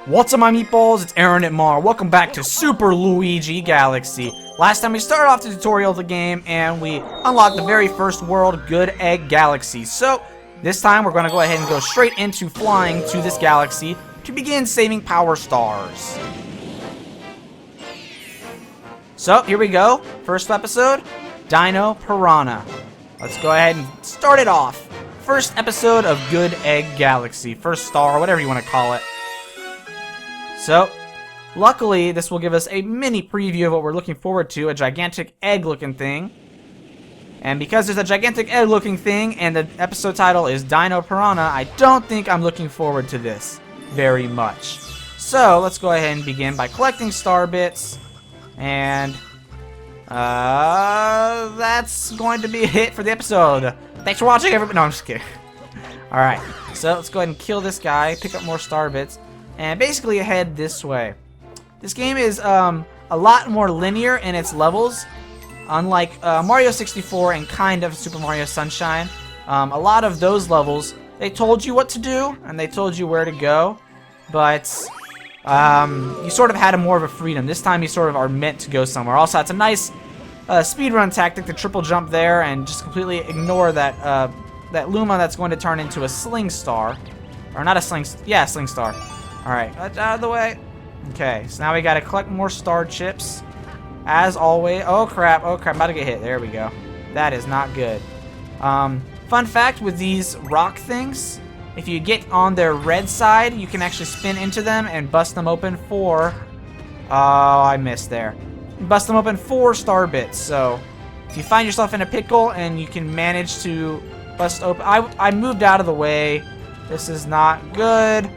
What's up, my meatballs? It's Aaronitmar. Welcome back to Super Luigi Galaxy. Last time we started off the tutorial of the game and we unlocked the very first world, Good Egg Galaxy. So this time we're going to go ahead and go straight into flying to this galaxy to begin saving power stars. So here we go. First episode, Dino Pirahna. Let's go ahead and start it off. First episode of Good Egg Galaxy. First star, whatever you want to call it. So, luckily, this will give us a mini preview of what we're looking forward to, a gigantic egg-looking thing. And because there's a gigantic egg-looking thing, and the episode title is Dino Pirahna, I don't think I'm looking forward to this very much. So, let's go ahead and begin by collecting star bits. And, that's going to be a hit for the episode. Thanks for watching, everybody. No, I'm just kidding. Alright, so let's go ahead and kill this guy, pick up more star bits. And basically head this way. This game is a lot more linear in its levels. Unlike Mario 64 and kind of Super Mario Sunshine. A lot of those levels, they told you what to do and they told you where to go. But you sort of had more of a freedom. This time you sort of are meant to go somewhere. Also, it's a nice speedrun tactic to triple jump there and just completely ignore that, that Luma that's going to turn into a Sling Star. Or not a Sling... Yeah, Sling Star. Alright, that's out of the way. Okay, so now we gotta collect more star chips. As always. Oh crap, I'm about to get hit. There we go. That is not good. Fun fact with these rock things, if you get on their red side, you can actually spin into them and bust them open for... Oh, I missed there. Bust them open for star bits, so... If you find yourself in a pickle and you can manage to bust open... I moved out of the way. This is not good.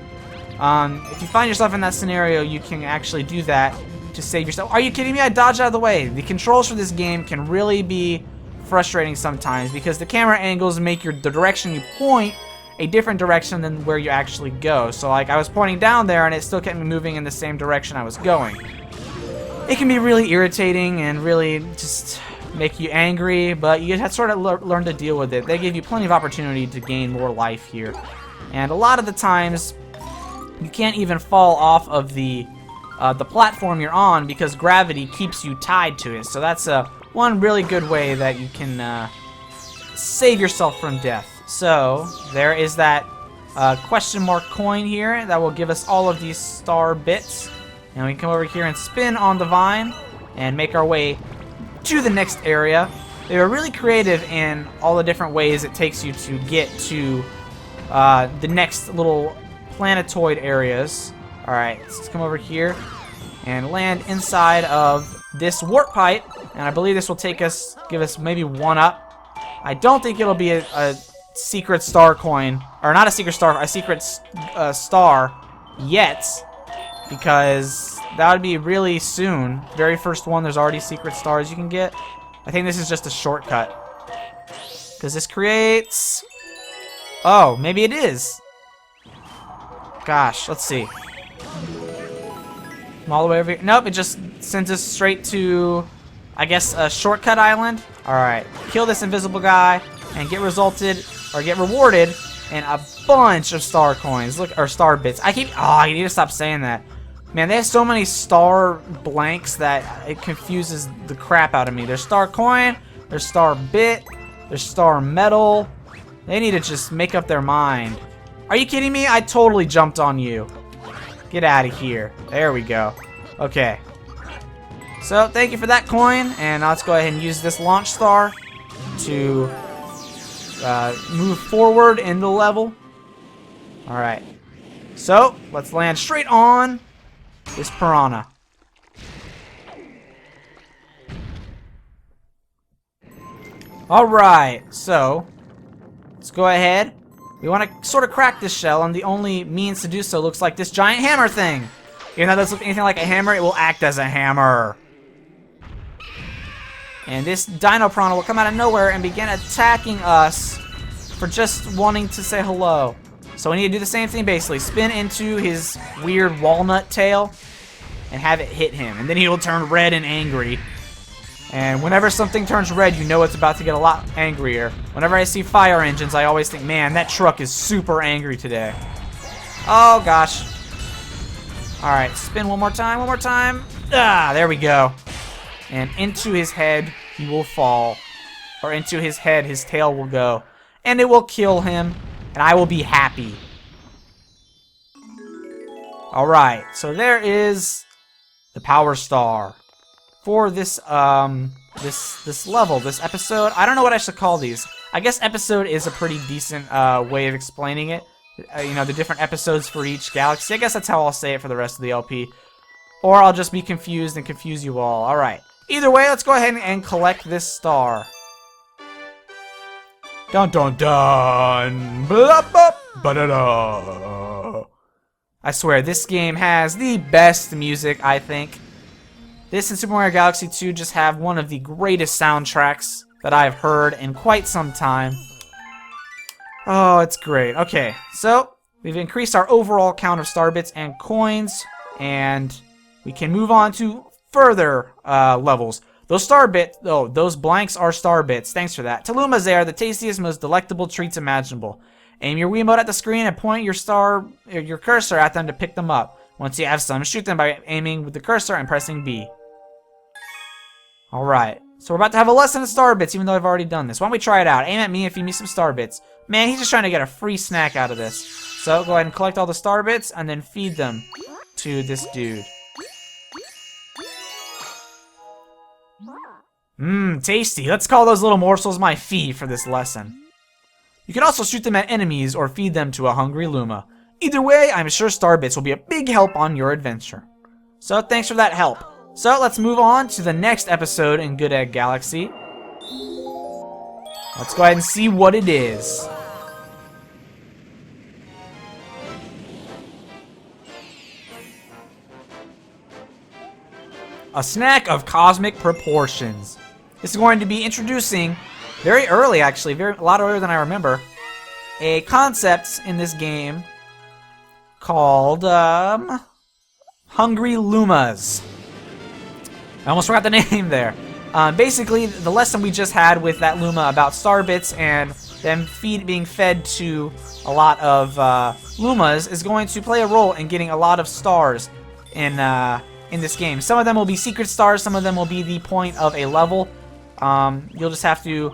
If you find yourself in that scenario, you can actually do that to save yourself. Are you kidding me? I dodged out of the way. The controls for this game can really be frustrating sometimes because the camera angles make the direction you point a different direction than where you actually go. So like I was pointing down there and it still kept me moving in the same direction I was going. It can be really irritating and really just make you angry, but you have to sort of learn to deal with it. They give you plenty of opportunity to gain more life here. And a lot of the times, you can't even fall off of the platform you're on because gravity keeps you tied to it. So that's one really good way that you can save yourself from death. So there is that question mark coin here that will give us all of these star bits. And we can come over here and spin on the vine and make our way to the next area. They were really creative in all the different ways it takes you to get to the next little planetoid areas. Alright, let's come over here and land inside of this warp pipe, and I believe this will give us maybe one up. I don't think it'll be a secret star coin, or not a secret star, a secret star yet, because that would be really soon. Very first one, there's already secret stars you can get. I think this is just a shortcut. Because this creates... Oh, maybe it is. Gosh, let's see. I'm all the way over here. Nope, it just sends us straight to, I guess, a shortcut island. Alright, kill this invisible guy and get rewarded in a bunch of star coins. Look, or star bits. I need to stop saying that. Man, they have so many star blanks that it confuses the crap out of me. There's star coin, there's star bit, there's star metal. They need to just make up their mind. Are you kidding me? I totally jumped on you. Get out of here. There we go. Okay. So, thank you for that coin. And now let's go ahead and use this launch star to move forward in the level. Alright. So, let's land straight on this piranha. Alright. So, let's go ahead. We want to sort of crack this shell, and the only means to do so looks like this giant hammer thing. Even though it doesn't look anything like a hammer, it will act as a hammer. And this Dino Pirahna will come out of nowhere and begin attacking us for just wanting to say hello. So we need to do the same thing basically. Spin into his weird walnut tail and have it hit him. And then he will turn red and angry. And whenever something turns red, you know it's about to get a lot angrier. Whenever I see fire engines, I always think, man, that truck is super angry today. Oh, gosh. Alright, spin one more time, Ah, there we go. And into his head, he will fall. Or into his head, his tail will go. And it will kill him, and I will be happy. Alright, so there is the Power Star for this this level, this episode. I don't know what I should call these. I guess episode is a pretty decent way of explaining it. You know, the different episodes for each galaxy. I guess that's how I'll say it for the rest of the LP. Or I'll just be confused and confuse you all. Alright. Either way, let's go ahead and collect this star. Dun dun dun! Blah, blah, ba-da-da. I swear, this game has the best music, I think. This and Super Mario Galaxy 2 just have one of the greatest soundtracks that I've heard in quite some time. Oh, it's great. Okay, so we've increased our overall count of star bits and coins, and we can move on to further levels. Those star bits, oh, those blanks are star bits. Thanks for that. Talumas, they are the tastiest, most delectable treats imaginable. Aim your Wiimote at the screen and point your cursor at them to pick them up. Once you have some, shoot them by aiming with the cursor and pressing B. Alright, so we're about to have a lesson in star bits, even though I've already done this. Why don't we try it out? Aim at me and feed me some star bits. Man, he's just trying to get a free snack out of this. So go ahead and collect all the star bits and then feed them to this dude. Mmm, tasty. Let's call those little morsels my fee for this lesson. You can also shoot them at enemies or feed them to a hungry Luma. Either way, I'm sure star bits will be a big help on your adventure. So thanks for that help. So let's move on to the next episode in Good Egg Galaxy. Let's go ahead and see what it is. A snack of cosmic proportions. This is going to be introducing, very early actually, a lot earlier than I remember, a concept in this game called Hungry Lumas. I almost forgot the name there. Basically, the lesson we just had with that Luma about star bits and them being fed to a lot of Lumas is going to play a role in getting a lot of stars in this game. Some of them will be secret stars, some of them will be the point of a level. You'll just have to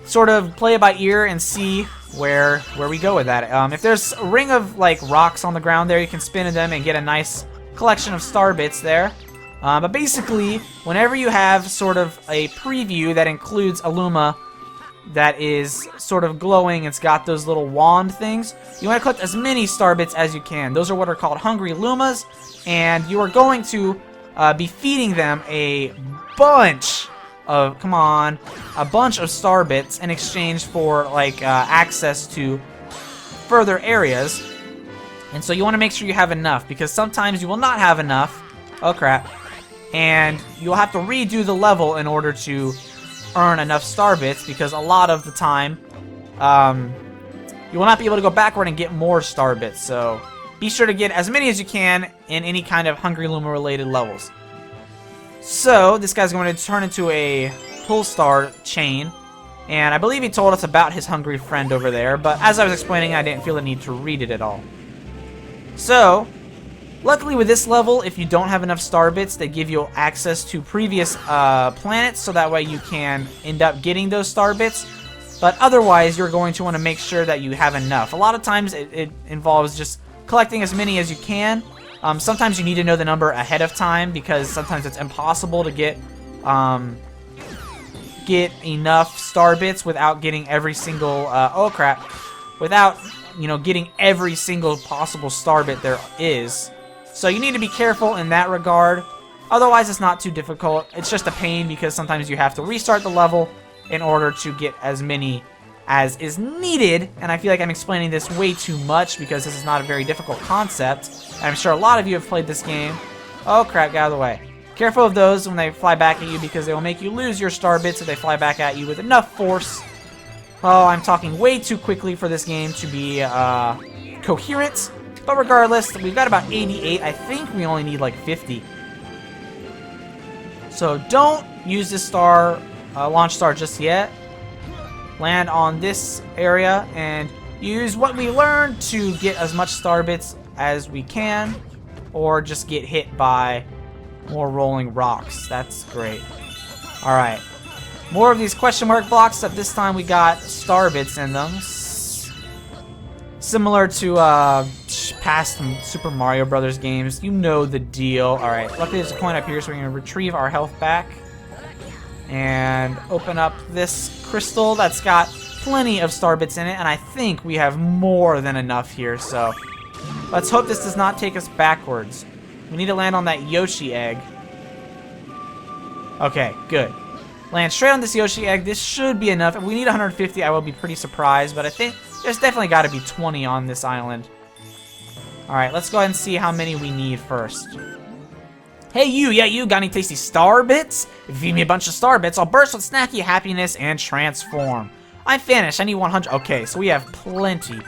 sort of play it by ear and see where we go with that. If there's a ring of like rocks on the ground there, you can spin them and get a nice collection of star bits there. But basically, whenever you have sort of a preview that includes a Luma that is sort of glowing, it's got those little wand things, you want to collect as many star bits as you can. Those are what are called Hungry Lumas, and you are going to be feeding them a bunch of, a bunch of star bits in exchange for like access to further areas. And so you want to make sure you have enough, because sometimes you will not have enough. Oh crap. And you'll have to redo the level in order to earn enough star bits, because a lot of the time you will not be able to go backward and get more star bits. So be sure to get as many as you can in any kind of Hungry Luma related levels. So this guy's going to turn into a pull star chain, and I believe he told us about his hungry friend over there, but as I was explaining, I didn't feel the need to read it at all. So luckily with this level, if you don't have enough star bits, they give you access to previous planets, so that way you can end up getting those star bits. But otherwise, you're going to want to make sure that you have enough. A lot of times it involves just collecting as many as you can. Sometimes you need to know the number ahead of time, because sometimes it's impossible to get enough star bits without getting every single without getting every single possible star bit there is. So you need to be careful in that regard. Otherwise, it's not too difficult. It's just a pain, because sometimes you have to restart the level in order to get as many as is needed. And I feel like I'm explaining this way too much, because this is not a very difficult concept. And I'm sure a lot of you have played this game. Oh crap, get out of the way. Careful of those when they fly back at you, because they will make you lose your star bits if they fly back at you with enough force. Oh, I'm talking way too quickly for this game to be coherent. But regardless, we've got about 88. I think we only need like 50. So don't use this launch star just yet. Land on this area and use what we learned to get as much star bits as we can. or just get hit by more rolling rocks. That's great. Alright. More of these question mark blocks, except this time we got star bits in them. Similar to past Super Mario Brothers games. You know the deal. Alright, luckily there's a coin up here, so we're going to retrieve our health back. And open up this crystal that's got plenty of star bits in it, and I think we have more than enough here, so let's hope this does not take us backwards. We need to land on that Yoshi egg. Okay, good. Land straight on this Yoshi egg. This should be enough. If we need 150, I will be pretty surprised, but I think there's definitely got to be 20 on this island. Alright, let's go ahead and see how many we need first. Hey you, yeah you, got any tasty star bits? If you feed me a bunch of star bits, I'll burst with snacky happiness and transform. I'm finished, I need 100. Okay, so we have plenty.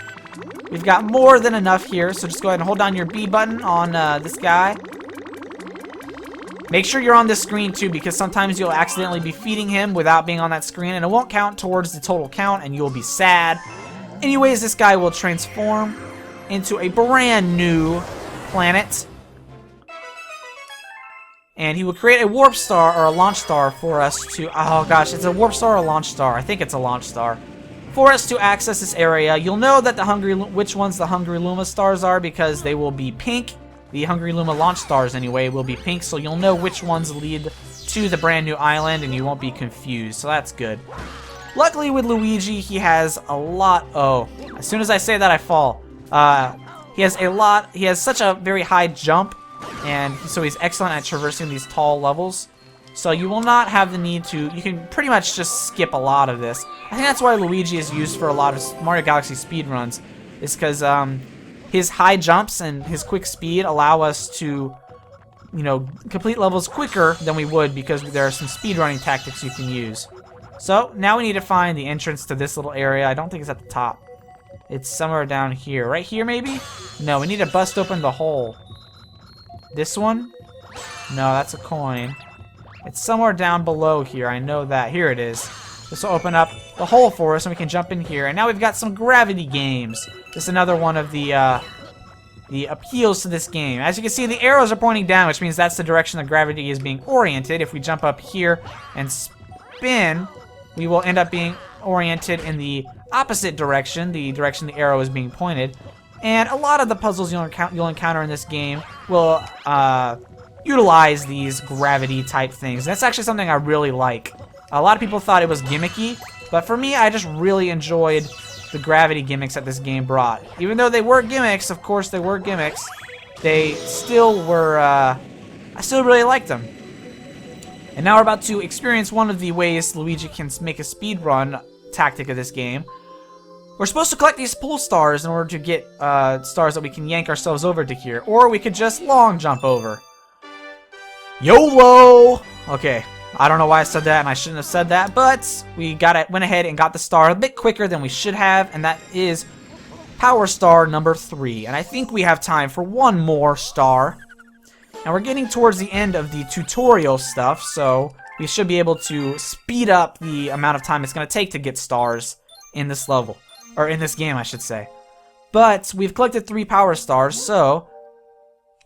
We've got more than enough here, so just go ahead and hold down your B button on this guy. Make sure you're on this screen too, because sometimes you'll accidentally be feeding him without being on that screen, and it won't count towards the total count, and you'll be sad. Anyways, this guy will transform into a brand new planet. And he will create a warp star or a launch star for us to... Oh gosh, it's a warp star or a launch star. I think it's a launch star. For us to access this area, you'll know that which ones the Hungry Luma stars are, because they will be pink. The Hungry Luma launch stars, anyway, will be pink, so you'll know which ones lead to the brand new island, and you won't be confused, so that's good. Luckily, with Luigi, he has a lot... Oh, as soon as I say that, I fall. He has such a very high jump, and so he's excellent at traversing these tall levels. So you will not have the need to... You can pretty much just skip a lot of this. I think that's why Luigi is used for a lot of Mario Galaxy speedruns, is because... his high jumps and his quick speed allow us to, you know, complete levels quicker than we would, because there are some speedrunning tactics you can use. So, now we need to find the entrance to this little area. I don't think it's at the top. It's somewhere down here. Right here, maybe? No, we need to bust open the hole. This one? No, that's a coin. It's somewhere down below here. I know that. Here it is. This will open up the hole for us, and we can jump in here. And now we've got some gravity games. This is another one of the appeals to this game. As you can see, the arrows are pointing down, which means that's the direction the gravity is being oriented. If we jump up here and spin, we will end up being oriented in the opposite direction, the direction the arrow is being pointed. And a lot of the puzzles you'll encounter in this game will utilize these gravity-type things. That's actually something I really like. A lot of people thought it was gimmicky, but for me, I just really enjoyed the gravity gimmicks that this game brought. Even though they were gimmicks, of course they were gimmicks, they still were, I still really liked them. And now we're about to experience one of the ways Luigi can make a speedrun tactic of this game. We're supposed to collect these pull stars in order to get stars that we can yank ourselves over to here, or we could just long jump over. YOLO! Okay. I don't know why I said that, and I shouldn't have said that, but we went ahead and got the star a bit quicker than we should have, and that is Power Star number 3. And I think we have time for one more star. Now we're getting towards the end of the tutorial stuff, so we should be able to speed up the amount of time it's going to take to get stars in this level. Or in this game, I should say. But we've collected 3 Power Stars, so...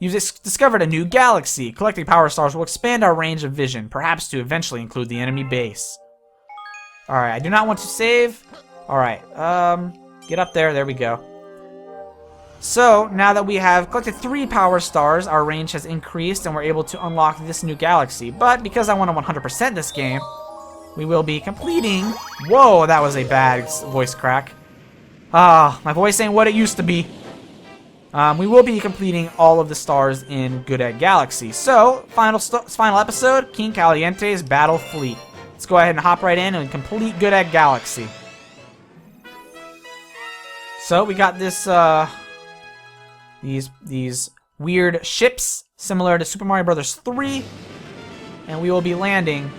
You've discovered a new galaxy. Collecting Power Stars will expand our range of vision, perhaps to eventually include the enemy base. Alright, I do not want to save. Alright, get up there. There we go. So, now that we have collected 3 Power Stars, our range has increased and we're able to unlock this new galaxy. But because I want to 100% this game, we will be completing... Whoa, that was a bad voice crack. Ah, my voice ain't what it used to be. We will be completing all of the stars in Good Egg Galaxy. So, final episode, King Kaliente's Battle Fleet. Let's go ahead and hop right in and complete Good Egg Galaxy. So, we got this, these weird ships, similar to Super Mario Bros. 3. And we will be landing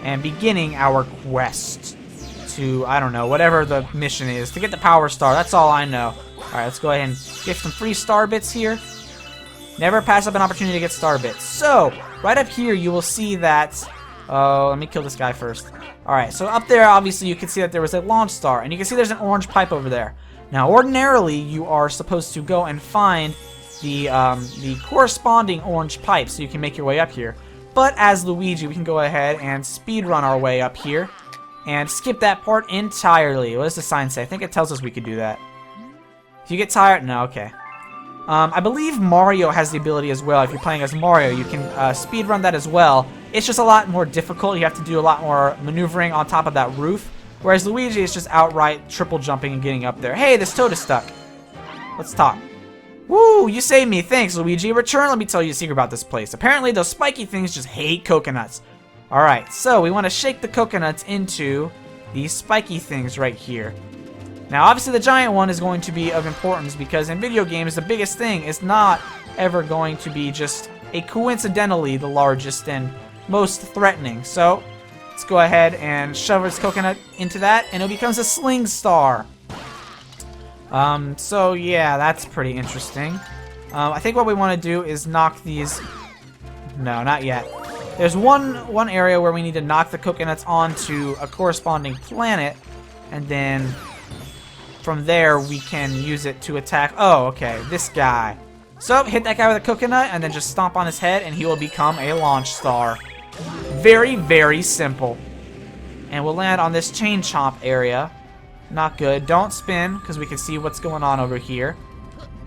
and beginning our quest to, I don't know, whatever the mission is, to get the Power Star. That's all I know. Alright, let's go ahead and get some free star bits here. Never pass up an opportunity to get star bits. So, right up here you will see that... Oh, let me kill this guy first. Alright, so up there obviously you can see that there was a launch star. And you can see there's an orange pipe over there. Now, ordinarily you are supposed to go and find the corresponding orange pipe so you can make your way up here. But as Luigi, we can go ahead and speed run our way up here and skip that part entirely. What does the sign say? I think it tells us we could do that. If you get tired, no, okay. I believe Mario has the ability as well. If you're playing as Mario, you can speedrun that as well. It's just a lot more difficult. You have to do a lot more maneuvering on top of that roof. Whereas Luigi is just outright triple jumping and getting up there. Hey, this toad is stuck. Let's talk. Woo, you saved me. Thanks, Luigi. Return, let me tell you a secret about this place. Apparently, those spiky things just hate coconuts. Alright, so we want to shake the coconuts into these spiky things right here. Now, obviously, the giant one is going to be of importance because in video games, the biggest thing is not ever going to be just a coincidentally the largest and most threatening. So, let's go ahead and shove this coconut into that, and it becomes a sling star. So yeah, that's pretty interesting. I think what we want to do is knock these... No, not yet. There's one area where we need to knock the coconuts onto a corresponding planet, and then from there we can use it to attack... Oh, okay, this guy. So, hit that guy with a coconut, and then just stomp on his head, and he will become a launch star. Very, very simple. And we'll land on this chain chomp area. Not good. Don't spin, because we can see what's going on over here.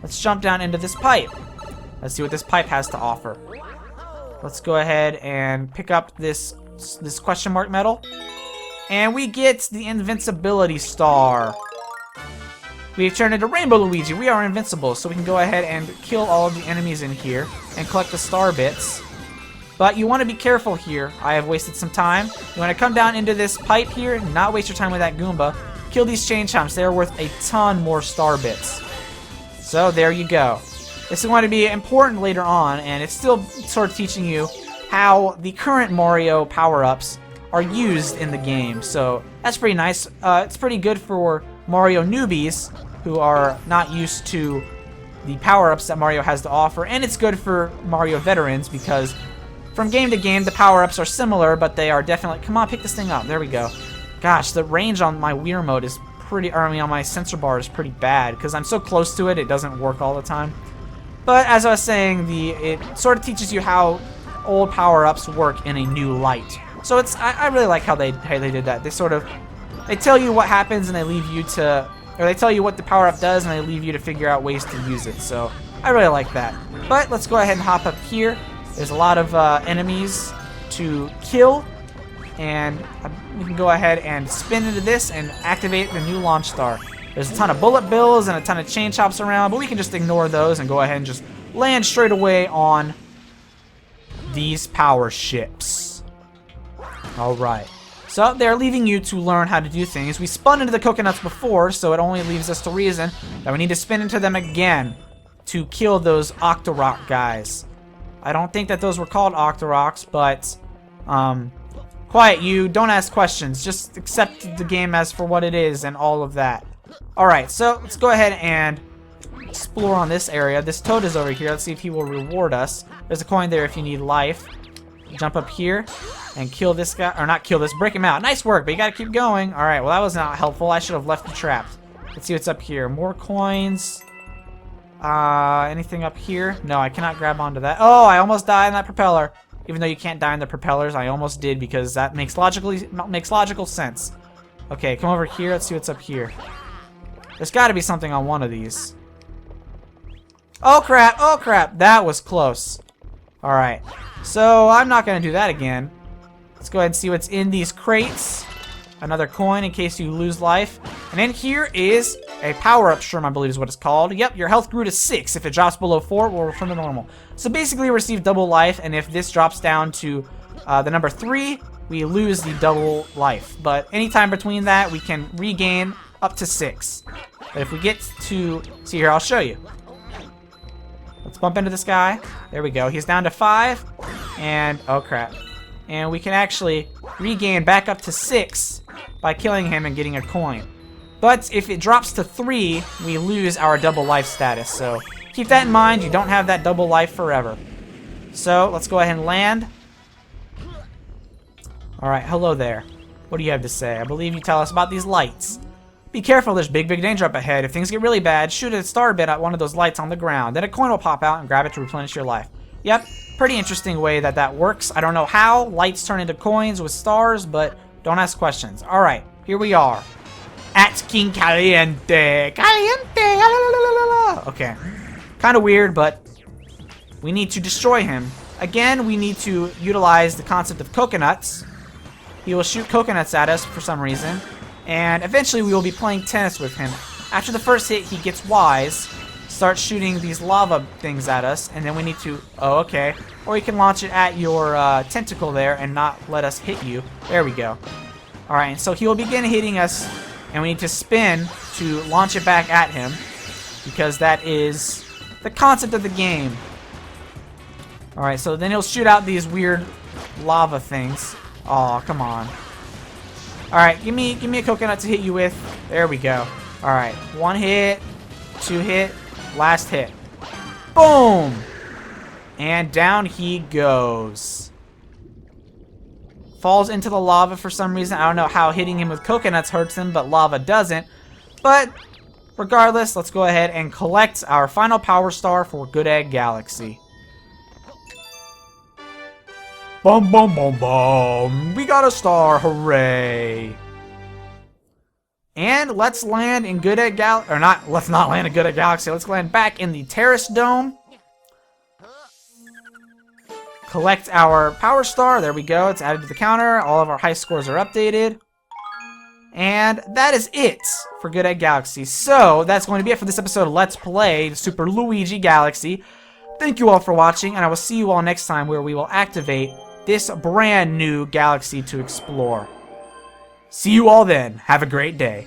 Let's jump down into this pipe. Let's see what this pipe has to offer. Let's go ahead and pick up this question mark medal. And we get the invincibility star. We've turned into Rainbow Luigi. We are invincible, so we can go ahead and kill all of the enemies in here and collect the star bits. But you want to be careful here. I have wasted some time. You want to come down into this pipe here, not waste your time with that Goomba. Kill these chain chomps. They're worth a ton more star bits. So there you go. This is going to be important later on, and it's still sort of teaching you how the current Mario power-ups are used in the game. So that's pretty nice. It's pretty good for Mario newbies who are not used to the power-ups that Mario has to offer, and it's good for Mario veterans because from game to game the power-ups are similar, but they are definitely... Come on, pick this thing up. There we go. Gosh, the range on my Wii remote is pretty... I mean, on my sensor bar is pretty bad because I'm so close to it, it doesn't work all the time. But as I was saying, it sort of teaches you how old power-ups work in a new light. So it's... I really like how they did that. They tell you what happens and they leave you to... Or they tell you what the power-up does and they leave you to figure out ways to use it. So I really like that. But let's go ahead and hop up here. There's a lot of enemies to kill. And we can go ahead and spin into this and activate the new launch star. There's a ton of bullet bills and a ton of chain chops around, but we can just ignore those and go ahead and just land straight away on these power ships. Alright. So they're leaving you to learn how to do things. We spun into the coconuts before, so it only leaves us to reason that we need to spin into them again to kill those Octorok guys. I don't think that those were called Octoroks, but quiet you, don't ask questions, just accept the game as for what it is and all of that. Alright, so let's go ahead and explore on this area. This toad is over here, let's see if he will reward us. There's a coin there if you need life. Jump up here and kill this guy, or not kill this, break him out. Nice work, but you gotta keep going. Alright, well that was not helpful, I should have left you trapped. Let's see what's up here, more coins. Anything up here? No, I cannot grab onto that. Oh, I almost died in that propeller. Even though you can't die in the propellers, I almost did because that makes logical sense. Okay, come over here. Let's see what's up here. There's got to be something on one of these. Oh crap! Oh crap! That was close. All right, so I'm not gonna do that again. Let's go ahead and see what's in these crates. Another coin in case you lose life. And in here is a power-up shroom, I believe is what it's called. Yep, your health grew to 6. If it drops below 4, it will return to normal. So basically you receive double life, and if this drops down to the number 3, we lose the double life. But anytime between that, we can regain up to 6. But if we get to... See here, I'll show you. Let's bump into this guy. There we go. He's down to 5. And... oh crap. And we can actually regain back up to 6 by killing him and getting a coin. But if it drops to 3, we lose our double life status. So keep that in mind. You don't have that double life forever. So let's go ahead and land. Alright, hello there. What do you have to say? I believe you tell us about these lights. Be careful, there's big danger up ahead. If things get really bad, shoot a star bit at one of those lights on the ground. Then a coin will pop out and grab it to replenish your life. Yep, pretty interesting way that works. I don't know how lights turn into coins with stars, but don't ask questions. Alright, here we are. At King Kaliente. Kaliente! Okay. Kind of weird, but we need to destroy him. Again, we need to utilize the concept of coconuts. He will shoot coconuts at us for some reason. And eventually we will be playing tennis with him. After the first hit, he gets wise, starts shooting these lava things at us, and then we need to... Oh, okay. Or you can launch it at your tentacle there and not let us hit you. There we go. Alright, so he will begin hitting us, and we need to spin to launch it back at him, because that is the concept of the game. Alright, so then he'll shoot out these weird lava things. Aw, come on. Alright, give me a coconut to hit you with. There we go. Alright, 1 hit, 2 hit, last hit. Boom! And down he goes. Falls into the lava for some reason. I don't know how hitting him with coconuts hurts him, but lava doesn't. But regardless, let's go ahead and collect our final power star for Good Egg Galaxy. Boom, boom, boom, boom. We got a star. Hooray. And let's land in Good Egg Galaxy. Or not, let's not land in Good Egg Galaxy. Let's land back in the Terrace Dome. Collect our power star. There we go. It's added to the counter. All of our high scores are updated. And that is it for Good Egg Galaxy. So, that's going to be it for this episode of Let's Play Super Luigi Galaxy. Thank you all for watching, and I will see you all next time where we will activate this brand new galaxy to explore. See you all then. Have a great day.